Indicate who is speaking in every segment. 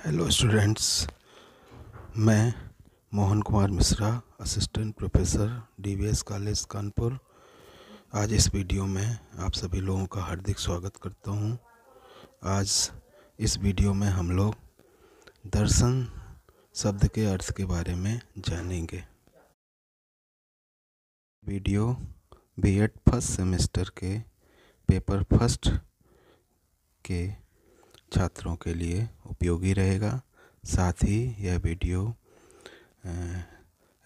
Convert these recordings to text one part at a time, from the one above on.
Speaker 1: Hello students, मैं Mohan Kumar Mishra, assistant professor DVS college Kanpur. आज इस वीडियो में आप सभी लोगों का हार्दिक स्वागत करता हूं। आज इस वीडियो में हम लोग दर्शन शब्द के अर्थ के बारे में जानेंगे। वीडियो बीएड फर्स्ट सेमेस्टर के पेपर फर्स्ट के छात्रों के लिए उपयोगी रहेगा। साथ ही यह वीडियो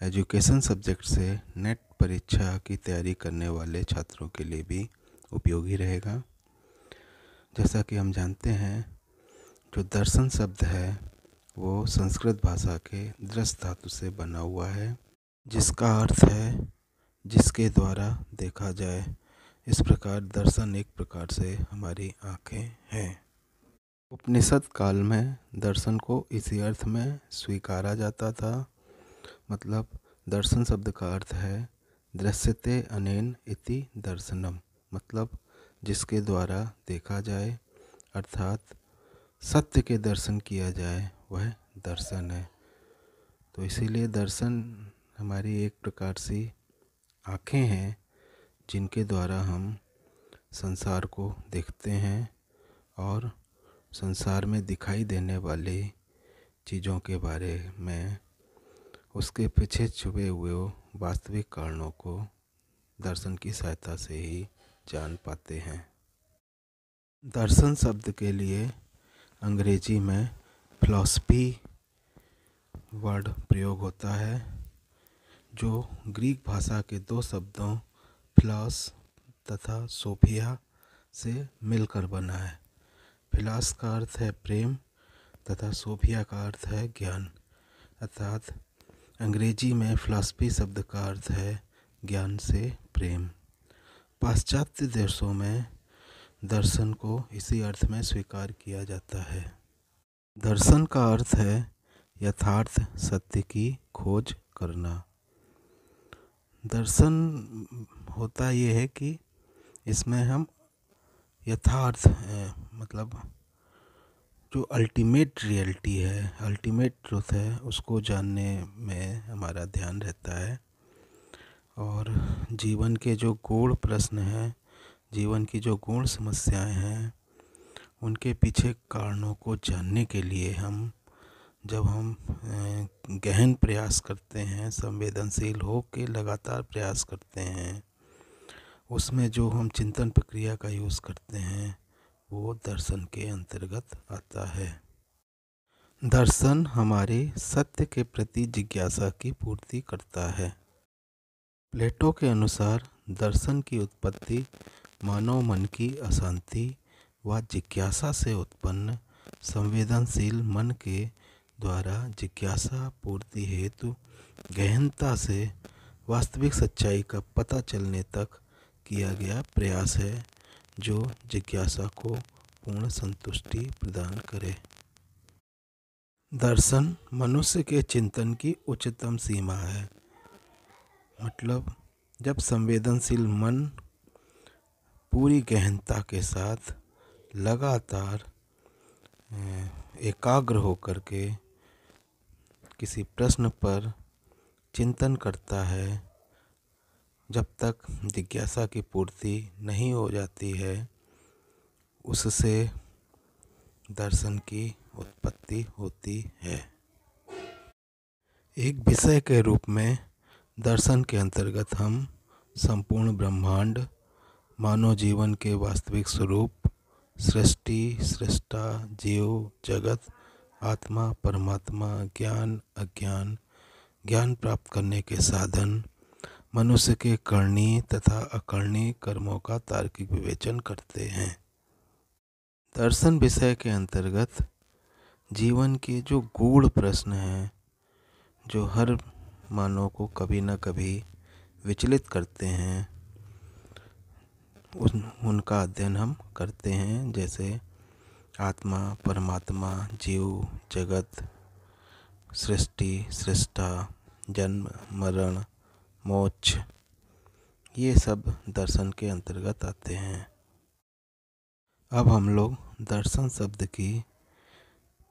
Speaker 1: एजुकेशन सब्जेक्ट से नेट परीक्षा की तैयारी करने वाले छात्रों के लिए भी उपयोगी रहेगा। जैसा कि हम जानते हैं, जो दर्शन शब्द है वो संस्कृत भाषा के दृश्य धातु से बना हुआ है, जिसका अर्थ है जिसके द्वारा देखा जाए। इस प्रकार दर्शन एक प्रकार से हमारी आँखें हैं। उपनिषद काल में दर्शन को इसी अर्थ में स्वीकारा जाता था। मतलब दर्शन शब्द का अर्थ है दृश्यते अनेन इति दर्शनम, मतलब जिसके द्वारा देखा जाए, अर्थात सत्य के दर्शन किया जाए, वह दर्शन है। तो इसीलिए दर्शन हमारी एक प्रकार से आँखें हैं जिनके द्वारा हम संसार को देखते हैं और संसार में दिखाई देने वाली चीज़ों के बारे में, उसके पीछे छुपे हुए वास्तविक कारणों को दर्शन की सहायता से ही जान पाते हैं। दर्शन शब्द के लिए अंग्रेजी में फिलॉसफी वर्ड प्रयोग होता है, जो ग्रीक भाषा के दो शब्दों फिलॉस तथा सोफिया से मिलकर बना है। फिलॉस का अर्थ है प्रेम तथा सोफिया का अर्थ है ज्ञान, अर्थात अंग्रेजी में फिलॉसफी शब्द का अर्थ है ज्ञान से प्रेम। पाश्चात्य देशों में दर्शन को इसी अर्थ में स्वीकार किया जाता है। दर्शन का अर्थ है यथार्थ सत्य की खोज करना। दर्शन होता ये है कि इसमें हम यथार्थ मतलब जो अल्टीमेट रियलिटी है, अल्टीमेट ट्रुथ है, उसको जानने में हमारा ध्यान रहता है। और जीवन के जो गूढ़ प्रश्न हैं, जीवन की जो गूढ़ समस्याएं हैं, उनके पीछे कारणों को जानने के लिए जब हम गहन प्रयास करते हैं, संवेदनशील हो के लगातार प्रयास करते हैं, उसमें जो हम चिंतन प्रक्रिया का यूज़ करते हैं, वो दर्शन के अंतर्गत आता है। दर्शन हमारे सत्य के प्रति जिज्ञासा की पूर्ति करता है। प्लेटो के अनुसार दर्शन की उत्पत्ति मानव मन की अशांति व जिज्ञासा से उत्पन्न संवेदनशील मन के द्वारा जिज्ञासा पूर्ति हेतु गहनता से वास्तविक सच्चाई का पता चलने तक किया गया प्रयास है, जो जिज्ञासा को पूर्ण संतुष्टि प्रदान करे। दर्शन मनुष्य के चिंतन की उच्चतम सीमा है। मतलब जब संवेदनशील मन पूरी गहनता के साथ लगातार एकाग्र होकर के किसी प्रश्न पर चिंतन करता है, जब तक जिज्ञासा की पूर्ति नहीं हो जाती है, उससे दर्शन की उत्पत्ति होती है। एक विषय के रूप में दर्शन के अंतर्गत हम संपूर्ण ब्रह्मांड, मानव जीवन के वास्तविक स्वरूप, सृष्टि, सृष्टा, जीव, जगत, आत्मा, परमात्मा, ज्ञान, अज्ञान, ज्ञान प्राप्त करने के साधन, मनुष्य के करनीय तथा अकरणीय कर्मों का तार्किक विवेचन करते हैं। दर्शन विषय के अंतर्गत जीवन के जो गूढ़ प्रश्न हैं, जो हर मानव को कभी न कभी विचलित करते हैं, उनका अध्ययन हम करते हैं। जैसे आत्मा, परमात्मा, जीव, जगत, सृष्टि, सृष्टा, जन्म, मरण, मोक्ष, ये सब दर्शन के अंतर्गत आते हैं। अब हम लोग दर्शन शब्द की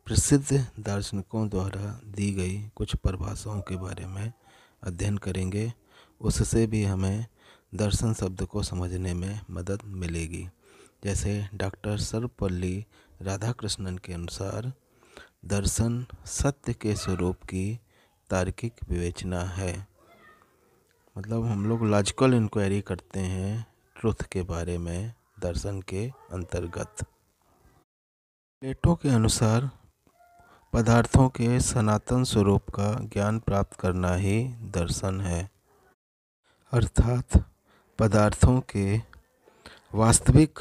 Speaker 1: प्रसिद्ध दार्शनिकों द्वारा दी गई कुछ परिभाषाओं के बारे में अध्ययन करेंगे। उससे भी हमें दर्शन शब्द को समझने में मदद मिलेगी। जैसे डॉक्टर सर्वपल्ली राधाकृष्णन के अनुसार दर्शन सत्य के स्वरूप की तार्किक विवेचना है। मतलब हम लोग लॉजिकल इंक्वायरी करते हैं ट्रुथ के बारे में दर्शन के अंतर्गत। प्लेटो के अनुसार पदार्थों के सनातन स्वरूप का ज्ञान प्राप्त करना ही दर्शन है, अर्थात पदार्थों के वास्तविक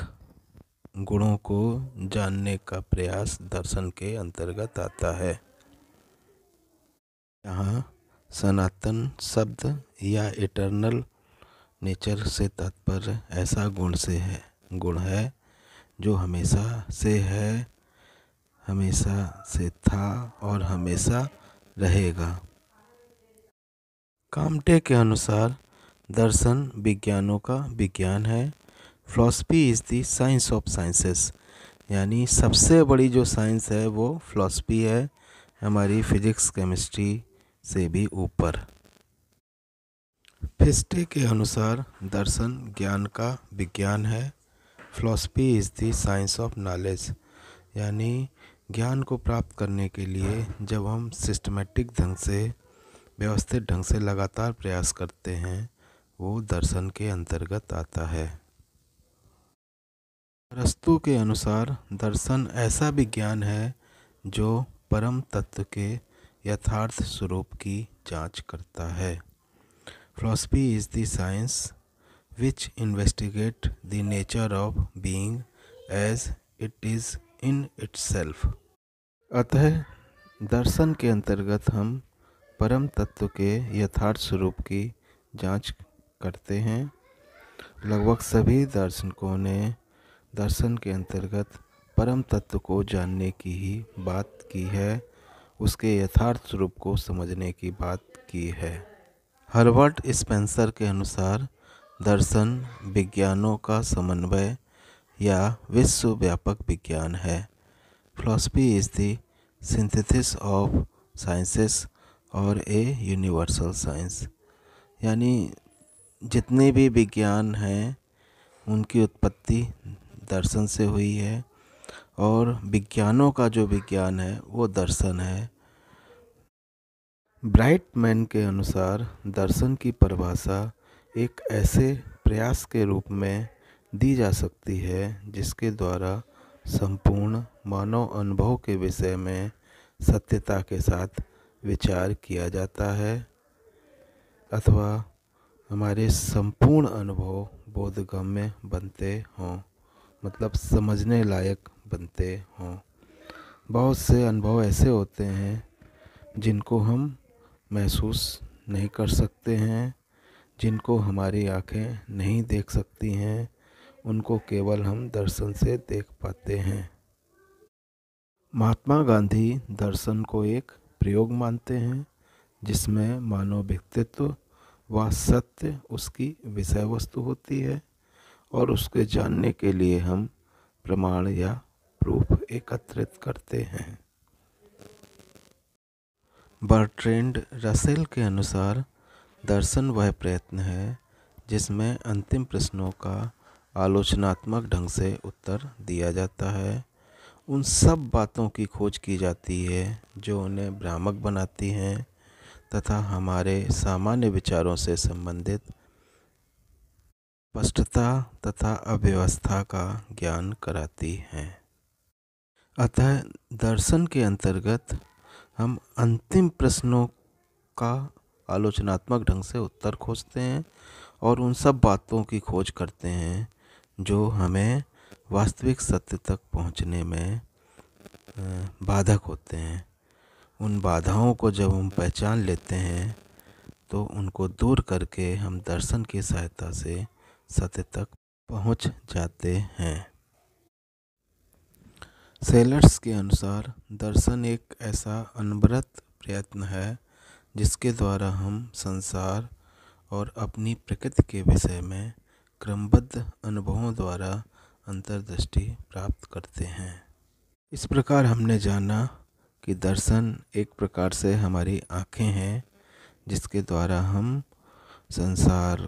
Speaker 1: गुणों को जानने का प्रयास दर्शन के अंतर्गत आता है। यहाँ सनातन शब्द या इटर्नल नेचर से तात्पर्य ऐसा गुण है जो हमेशा से है, हमेशा से था और हमेशा रहेगा। काम्टे के अनुसार दर्शन विज्ञानों का विज्ञान है। Philosophy is the science of sciences, यानी सबसे बड़ी जो साइंस है वो फिलॉसफी है, हमारी फिजिक्स केमिस्ट्री से भी ऊपर। फिस्टे के अनुसार दर्शन ज्ञान का विज्ञान है। Philosophy is the science of knowledge, यानी ज्ञान को प्राप्त करने के लिए जब हम सिस्टमेटिक ढंग से, व्यवस्थित ढंग से लगातार प्रयास करते हैं, वो दर्शन के अंतर्गत आता है। अरस्तु के अनुसार दर्शन ऐसा विज्ञान है जो परम तत्व के यथार्थ स्वरूप की जांच करता है। Philosophy is the science which investigate the nature of being as it is in itself. अतः दर्शन के अंतर्गत हम परम तत्व के यथार्थ स्वरूप की जांच करते हैं। लगभग सभी दार्शनिकों ने दर्शन के अंतर्गत परम तत्व को जानने की ही बात की है, उसके यथार्थ स्वरूप को समझने की बात की है। हर्बर्ट स्पेंसर के अनुसार दर्शन विज्ञानों का समन्वय या विश्वव्यापक विज्ञान है। Philosophy is the synthesis of sciences और ए यूनिवर्सल साइंस, यानी जितने भी विज्ञान हैं उनकी उत्पत्ति दर्शन से हुई है और विज्ञानों का जो विज्ञान है वो दर्शन है। ब्राइटमैन के अनुसार दर्शन की परिभाषा एक ऐसे प्रयास के रूप में दी जा सकती है जिसके द्वारा संपूर्ण मानव अनुभव के विषय में सत्यता के साथ विचार किया जाता है, अथवा हमारे संपूर्ण अनुभव बोधगम्य बनते हों, मतलब समझने लायक बनते हों। बहुत से अनुभव ऐसे होते हैं जिनको हम महसूस नहीं कर सकते हैं, जिनको हमारी आँखें नहीं देख सकती हैं, उनको केवल हम दर्शन से देख पाते हैं। महात्मा गांधी दर्शन को एक प्रयोग मानते हैं जिसमें मानव व्यक्तित्व व सत्य उसकी विषय वस्तु होती है और उसके जानने के लिए हम प्रमाण या प्रूफ एकत्रित करते हैं। बर्ट्रैंड रसेल के अनुसार दर्शन वह प्रयत्न है जिसमें अंतिम प्रश्नों का आलोचनात्मक ढंग से उत्तर दिया जाता है। उन सब बातों की खोज की जाती है जो उन्हें भ्रामक बनाती हैं तथा हमारे सामान्य विचारों से संबंधित स्पष्टता तथा अव्यवस्था का ज्ञान कराती हैं। अतः दर्शन के अंतर्गत हम अंतिम प्रश्नों का आलोचनात्मक ढंग से उत्तर खोजते हैं और उन सब बातों की खोज करते हैं जो हमें वास्तविक सत्य तक पहुंचने में बाधक होते हैं। उन बाधाओं को जब हम पहचान लेते हैं तो उनको दूर करके हम दर्शन की सहायता से सत्य तक पहुंच जाते हैं। सेलर्स के अनुसार दर्शन एक ऐसा अनवरत प्रयत्न है जिसके द्वारा हम संसार और अपनी प्रकृति के विषय में क्रमबद्ध अनुभवों द्वारा अंतर्दृष्टि प्राप्त करते हैं। इस प्रकार हमने जाना कि दर्शन एक प्रकार से हमारी आँखें हैं, जिसके द्वारा हम संसार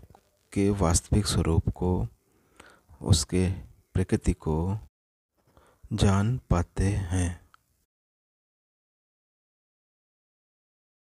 Speaker 1: के वास्तविक स्वरूप को, उसके प्रकृति को जान पाते हैं।